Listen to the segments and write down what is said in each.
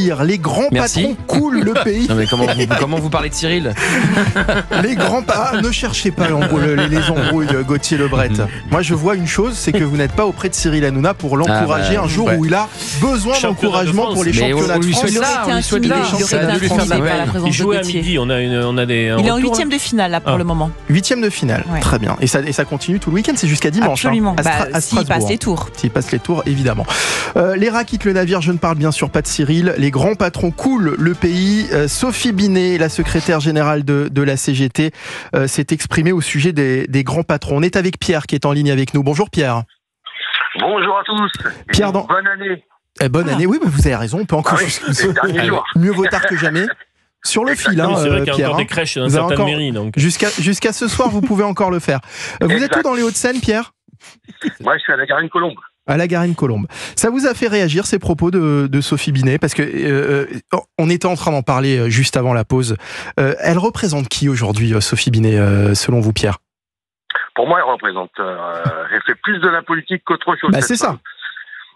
lire. Les grands patrons coulent le pays. Non mais comment vous parlez de Cyril? Les grands ne cherchez pas les embrouilles de Gauthier Lebret. Moi je vois une chose, c'est que vous n'êtes pas auprès de Cyril Hanouna pour l'encourager un jour où il a besoin d'encouragement pour les championnats de France. Il jouait à midi, on a des... Il est en 8e de finale là pour le moment. 8e de finale, très bien. Et ça continue tout le week-end, c'est jusqu'à dimanche. Absolument, s'il passe les tours. S'il passe les tours, évidemment. Les rats quittent le navire, je ne parle bien sûr pas de Cyril. Les grands patrons coulent le pays. Sophie Binet, la secrétaire générale de la CGT, s'est exprimée au sujet des grands patrons. On est avec Pierre qui est en ligne avec nous. Bonjour Pierre. Bonjour à tous. Pierre, bonne année. Bonne année, oui, vous avez raison, on peut encore mieux vaut tard que jamais. Sur le fil, c'est vrai qu'il y a Pierre. encore des crèches dans certaines mairies. Donc. Jusqu'à ce soir, vous pouvez encore le faire. Vous êtes où dans les Hauts-de-Seine, Pierre? Moi, je suis à la Garenne-Colombe. À la Garenne-Colombe. Ça vous a fait réagir ces propos de Sophie Binet? Parce que on était en train d'en parler juste avant la pause. Elle représente qui aujourd'hui, Sophie Binet, selon vous, Pierre? Pour moi, elle représente. Elle fait plus de la politique qu'autre chose. C'est ça.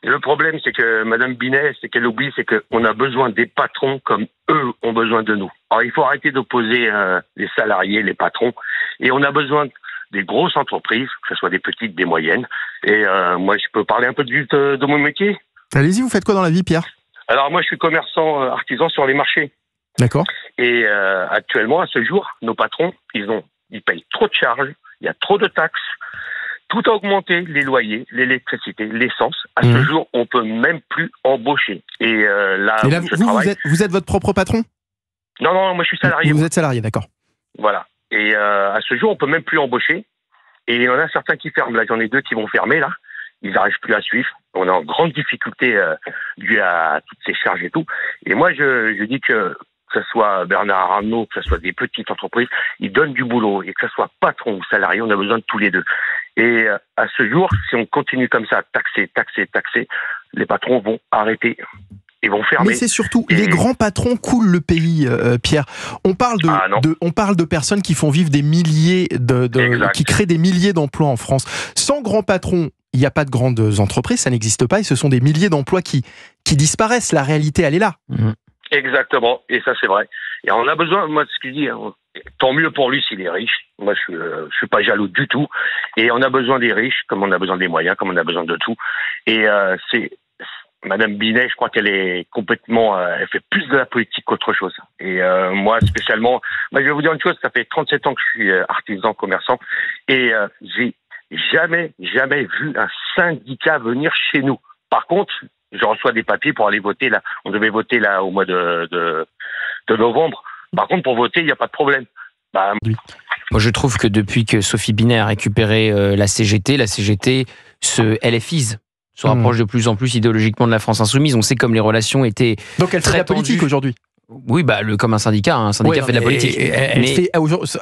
Et le problème, c'est que Madame Binet, c'est qu'elle oublie, c'est qu'on a besoin des patrons comme eux ont besoin de nous. Alors, il faut arrêter d'opposer les salariés, les patrons. Et on a besoin des grosses entreprises, que ce soit des petites, des moyennes. Et moi, je peux parler un peu de mon métier. Allez-y, vous faites quoi dans la vie, Pierre? Alors, moi, je suis commerçant artisan sur les marchés. D'accord. Et actuellement, à ce jour, nos patrons, ils payent trop de charges, il y a trop de taxes. Tout a augmenté, les loyers, l'électricité, l'essence. À ce jour, on peut même plus embaucher. Et là, vous êtes votre propre patron? Non, moi je suis salarié. Vous êtes salarié, d'accord. Voilà. Et à ce jour, on peut même plus embaucher. Et il y en a certains qui ferment. Là, j'en ai 2 qui vont fermer, là. Ils n'arrivent plus à suivre. On est en grande difficulté dû à toutes ces charges et tout. Et moi, je dis que ce soit Bernard Arnault, que ce soit des petites entreprises, ils donnent du boulot. Et que ce soit patron ou salarié, on a besoin de tous les deux. Et à ce jour, si on continue comme ça, taxer, les patrons vont arrêter. Ils vont fermer. Mais c'est surtout, les grands patrons coulent le pays, Pierre. On parle de personnes qui font vivre des milliers qui créent des milliers d'emplois en France. Sans grands patrons, il n'y a pas de grandes entreprises, ça n'existe pas, et ce sont des milliers d'emplois qui disparaissent. La réalité, elle est là. Exactement, et ça c'est vrai. Et on a besoin, moi ce que je dis, tant mieux pour lui s'il est riche. Moi je suis pas jaloux du tout. Et on a besoin des riches, comme on a besoin des moyens, comme on a besoin de tout. Et c'est Madame Binet, je crois qu'elle est complètement, elle fait plus de la politique qu'autre chose. Et moi spécialement, je vais vous dire une chose, ça fait 37 ans que je suis artisan, commerçant, et j'ai jamais vu un syndicat venir chez nous. Par contre, je reçois des papiers pour aller voter là. On devait voter là au mois de novembre. Par contre, pour voter, il n'y a pas de problème. Moi, je trouve que depuis que Sophie Binet a récupéré la CGT se LFise, se rapproche de plus en plus idéologiquement de la France insoumise. On sait comme les relations étaient. Donc elle fait de la politique aujourd'hui. Oui, comme un syndicat fait de la politique.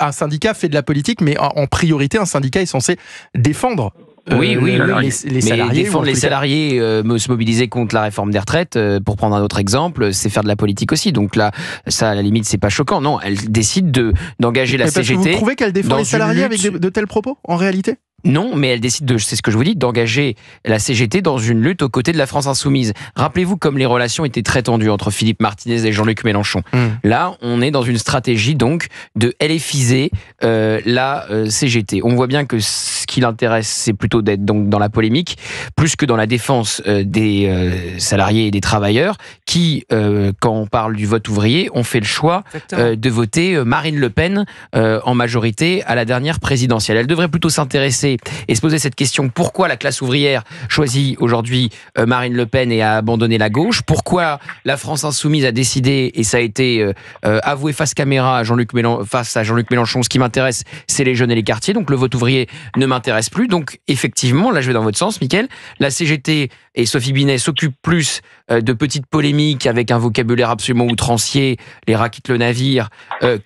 Un syndicat fait de la politique, mais en priorité, un syndicat est censé défendre. Les salariés. Défendre les salariés, se mobiliser contre la réforme des retraites, pour prendre un autre exemple, c'est faire de la politique aussi. Donc là, ça, à la limite, c'est pas choquant. Non, elle décide d'engager la CGT. Vous trouvez qu'elle défend les salariés avec de tels propos, en réalité ? Non, mais elle décide c'est ce que je vous dis, d'engager la CGT dans une lutte aux côtés de la France insoumise. Rappelez-vous comme les relations étaient très tendues entre Philippe Martinez et Jean-Luc Mélenchon. Là, on est dans une stratégie donc de LFiser la CGT. On voit bien que ce qui l'intéresse, c'est plutôt d'être donc dans la polémique, plus que dans la défense des salariés et des travailleurs qui, quand on parle du vote ouvrier, ont fait le choix de voter Marine Le Pen en majorité à la dernière présidentielle. Elle devrait plutôt s'intéresser et se poser cette question: pourquoi la classe ouvrière choisit aujourd'hui Marine Le Pen et a abandonné la gauche? Pourquoi la France insoumise a décidé, et ça a été avoué face caméra face à Jean-Luc Mélenchon, ce qui m'intéresse, c'est les jeunes et les quartiers, donc le vote ouvrier ne m'intéresse plus. Donc effectivement, là je vais dans votre sens, Mickaël, la CGT et Sophie Binet s'occupent plus de petites polémiques avec un vocabulaire absolument outrancier, les rats quittent le navire,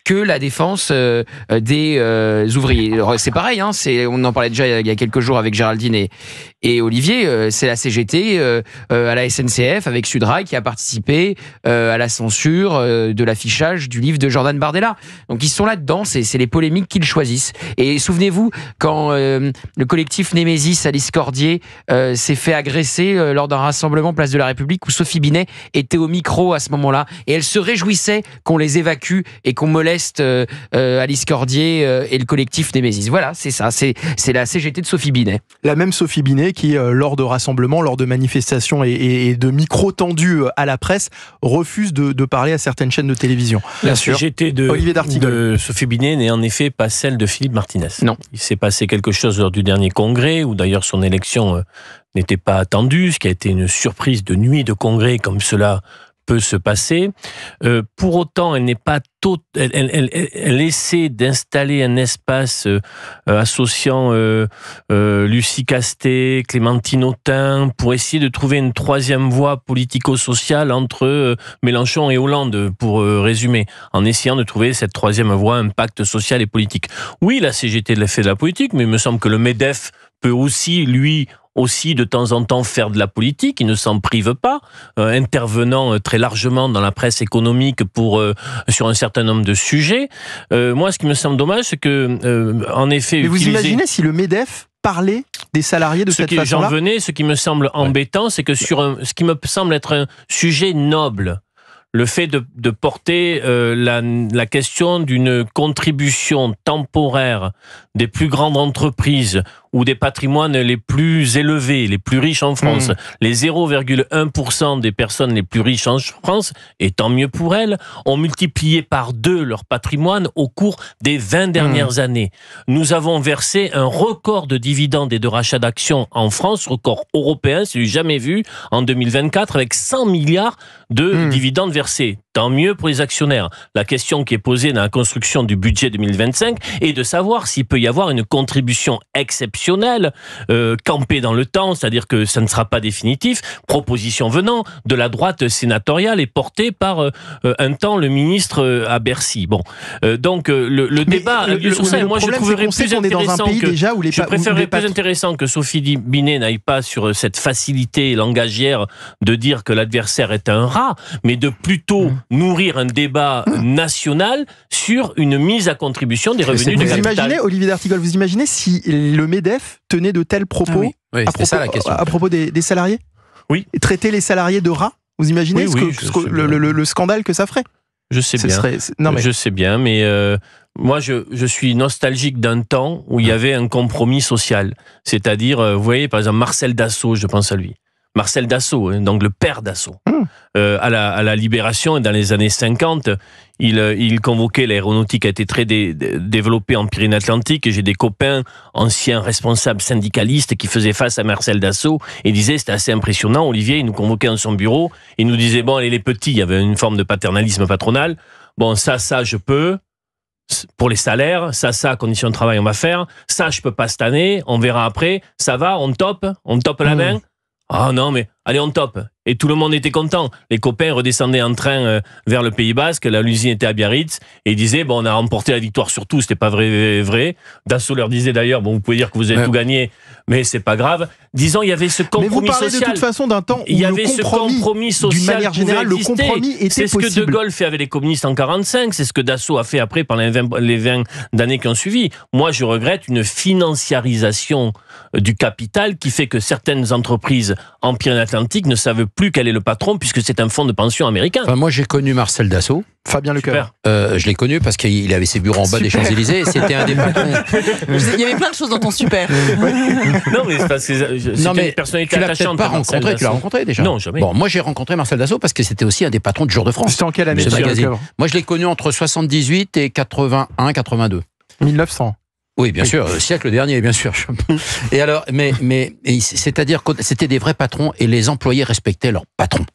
que la défense des ouvriers. C'est pareil, on en parlait déjà il y a quelques jours avec Géraldine et Olivier, c'est la CGT à la SNCF avec Sudrail qui a participé à la censure de l'affichage du livre de Jordan Bardella. Donc ils sont là-dedans, c'est les polémiques qu'ils choisissent. Et souvenez-vous, quand le collectif Némésis Alice Cordier s'est fait agresser lors d'un rassemblement place de la République où Sophie Binet était au micro à ce moment-là et elle se réjouissait qu'on les évacue et qu'on moleste Alice Cordier et le collectif Némésis. Voilà, c'est ça, c'est la CGT de Sophie Binet. La même Sophie Binet qui, lors de rassemblements, lors de manifestations et de micros tendus à la presse, refuse de parler à certaines chaînes de télévision. La CGT de Sophie Binet n'est en effet pas celle de Philippe Martinez. Non. Il s'est passé quelque chose lors du dernier congrès, où d'ailleurs son élection n'était pas attendue, ce qui a été une surprise de nuit de congrès comme cela peut se passer. Pour autant, elle n'est pas elle essaie d'installer un espace associant Lucie Castet, Clémentine Autain, pour essayer de trouver une troisième voie politico-sociale entre Mélenchon et Hollande, pour résumer, en essayant de trouver cette troisième voie, un pacte social et politique. Oui, la CGT fait de la politique, mais il me semble que le MEDEF peut aussi, lui, de temps en temps faire de la politique, il ne s'en prive pas, intervenant très largement dans la presse économique sur un certain nombre de sujets. Moi, ce qui me semble dommage, c'est que, en effet... Mais vous imaginez si le MEDEF parlait des salariés de cette façon-là ? Ce qui me semble embêtant, c'est que sur ce qui me semble être un sujet noble, le fait de porter la question d'une contribution temporaire des plus grandes entreprises ou des patrimoines les plus élevés, les plus riches en France, les 0,1% des personnes les plus riches en France, et tant mieux pour elles, ont multiplié par 2 leur patrimoine au cours des 20 dernières années. Nous avons versé un record de dividendes et de rachats d'actions en France, record européen, c'est jamais vu, en 2024, avec 100 milliards de dividendes versés. Tant mieux pour les actionnaires. La question qui est posée dans la construction du budget 2025 est de savoir s'il peut y avoir une contribution exceptionnelle, campée dans le temps, c'est-à-dire que ça ne sera pas définitif, proposition venant de la droite sénatoriale et portée par un temps le ministre à Bercy. Bon, donc le débat a lieu sur ça. Et moi, je trouverais plus intéressant que Sophie Binet n'aille pas sur cette facilité langagière de dire que l'adversaire est un rat, mais de plutôt nourrir un débat national sur une mise à contribution des revenus du capital. Vous imaginez, Olivier d'Artigol, vous imaginez si le MEDEF tenait de tels propos à propos des salariés ? Oui. Et traiter les salariés de rats ? Vous imaginez le scandale que ça ferait ? Je sais bien. Je sais bien, mais moi, je suis nostalgique d'un temps où il y avait un compromis social. C'est-à-dire, vous voyez, par exemple, Marcel Dassault, je pense à lui. Marcel Dassault, donc le père Dassault. À la Libération, dans les années 50, il convoquait l'aéronautique, a été très développée en Pyrénées-Atlantiques, et j'ai des copains, anciens responsables syndicalistes, qui faisaient face à Marcel Dassault et disaient, c'était assez impressionnant, Olivier, il nous convoquait dans son bureau, il nous disait, bon, allez les petits, il y avait une forme de paternalisme patronal, bon, ça, je peux, pour les salaires, ça, conditions de travail, on va faire, ça, je peux pas cette année, on verra après, ça va, on tope la main. Ah non, mais allez, on top. Et tout le monde était content. Les copains redescendaient en train vers le Pays Basque, l'usine était à Biarritz, et ils disaient, bon, on a remporté la victoire sur tout, c'était pas vrai. Dassault leur disait d'ailleurs, bon, vous pouvez dire que vous avez tout gagné, mais c'est pas grave. Disons, il y avait ce compromis social. Mais vous parlez de toute façon d'un temps où il y avait ce compromis social, d'une manière générale, le compromis était possible. C'est ce que De Gaulle fait avec les communistes en 45, c'est ce que Dassault a fait après pendant les 20 années qui ont suivi. Moi, je regrette une financiarisation du capital qui fait que certaines entreprises en Pyrénées-Atlantiques ne savent plus quel est le patron, puisque c'est un fonds de pension américain. Enfin, moi, j'ai connu Marcel Dassault. Fabien Lecoeur. Je l'ai connu parce qu'il avait ses bureaux en bas des Champs-Élysées, et c'était un des patrons. Il y avait plein de choses dans ton super. Non, mais c'est parce que c'était une personnalité attachante. Tu l'as pas rencontré, tu l'as rencontré déjà? Non, jamais. Bon, moi, j'ai rencontré Marcel Dassault parce que c'était aussi un des patrons du Jour de France. C'était en quelle année? Moi, je l'ai connu entre 78 et 81, 82. 1900. Oui, bien sûr, siècle dernier, bien sûr. Et alors, mais c'est-à-dire que c'était des vrais patrons et les employés respectaient leurs patrons.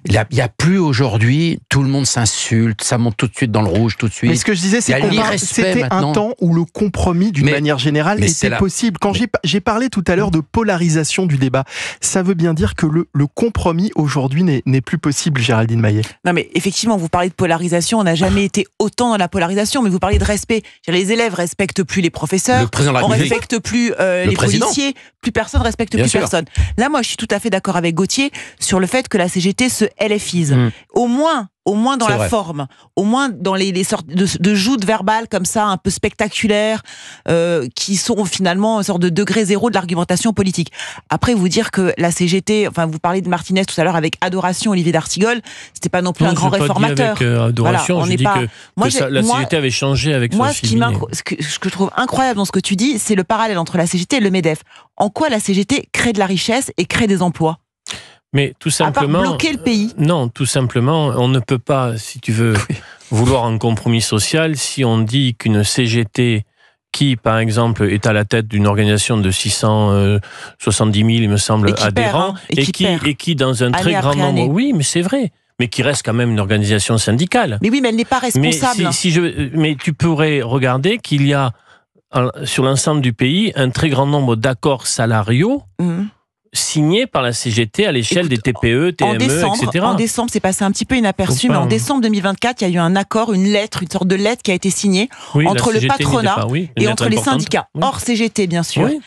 Il n'y a plus aujourd'hui, tout le monde s'insulte, ça monte tout de suite dans le rouge, tout de suite. Mais ce que je disais, c'est que c'était un temps où le compromis, d'une manière générale, était possible. Quand j'ai parlé tout à l'heure de polarisation du débat, ça veut bien dire que le compromis, aujourd'hui, n'est plus possible, Géraldine Maillet. Non, mais effectivement, vous parlez de polarisation, on n'a jamais été autant dans la polarisation, mais vous parlez de respect. Les élèves respectent plus les professeurs, on respecte plus les policiers, plus personne respecte plus personne. Là, moi, je suis tout à fait d'accord avec Gauthier sur le fait que la CGT se LFIs. Au moins dans la forme, au moins dans les sortes de joutes verbales comme ça, un peu spectaculaires, qui sont finalement une sorte de degré zéro de l'argumentation politique. Après, vous dire que la CGT, enfin, vous parlez de Martinez tout à l'heure avec adoration, Olivier d'Artigol, c'était pas non plus un grand réformateur. Avec adoration, voilà, je dis que la CGT avait changé avec Sophie Binet. Ce que je trouve incroyable dans ce que tu dis, c'est le parallèle entre la CGT et le MEDEF. En quoi la CGT crée de la richesse et crée des emplois ? Mais tout simplement, à part bloquer le pays. Non, tout simplement, on ne peut pas, si tu veux, vouloir un compromis social si on dit qu'une CGT qui, par exemple, est à la tête d'une organisation de 670 000, il me semble, adhérents, et qui, dans un très grand nombre... Oui, mais c'est vrai. Mais qui reste quand même une organisation syndicale. Mais oui, mais elle n'est pas responsable. Mais tu pourrais regarder qu'il y a, sur l'ensemble du pays, un très grand nombre d'accords salariaux signés par la CGT à l'échelle des TPE, TME, etc. En décembre, c'est passé un petit peu inaperçu, mais en décembre 2024, il y a eu un accord, une sorte de lettre qui a été signée entre le patronat et entre les syndicats, hors CGT, bien sûr. Oui.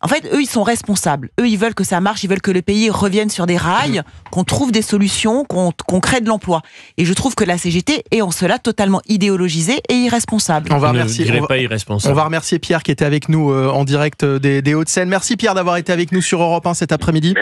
En fait, eux, ils sont responsables. Eux, ils veulent que ça marche, ils veulent que le pays revienne sur des rails, qu'on trouve des solutions, qu'on crée de l'emploi. Et je trouve que la CGT est en cela totalement idéologisée et irresponsable. On va remercier, pas irresponsable. On va remercier Pierre qui était avec nous en direct des Hauts-de-Seine. Merci Pierre d'avoir été avec nous sur Europe 1 cet après-midi.